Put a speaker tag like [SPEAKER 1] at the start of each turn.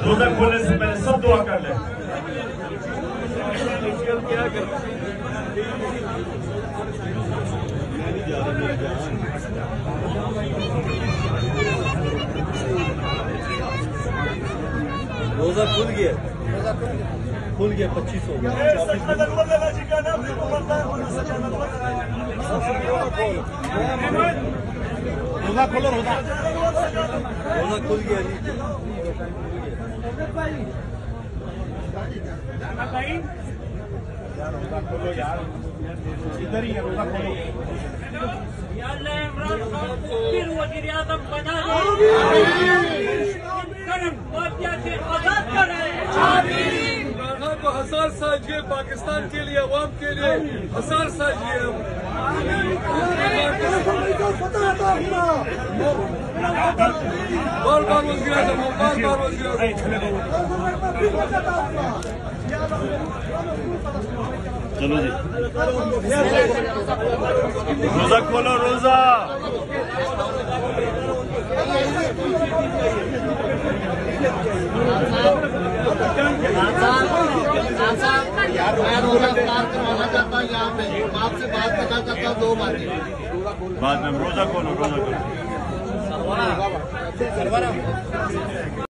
[SPEAKER 1] रोजा खोलने से पहले सब दुआ कर ले।
[SPEAKER 2] रोजा खुल गया 25 हो गया। रोजा खोलो, रोजा खुल गया जी। रोजा खोलो यार, इधर ही है, रोजा खोलो। इमरान खान को फिर वज़ीर आज़म बना दे, से आजाद करे। इमरान खान को 1000 साल जिए, पाकिस्तान के लिए, अवाम के लिए 1000 साल जिए। बार बार वज़ीर आज़म, बार वज़ीर आज़म।
[SPEAKER 1] चलो जी, रोजा खोलो, रोजा।
[SPEAKER 3] मैं रोजा इफ्तार करवाना चाहता हूँ यहाँ पे, आपसे बात करना चाहता हूँ 2 बातें।
[SPEAKER 1] बाद में रोजा खोलो, रोजा खोलो।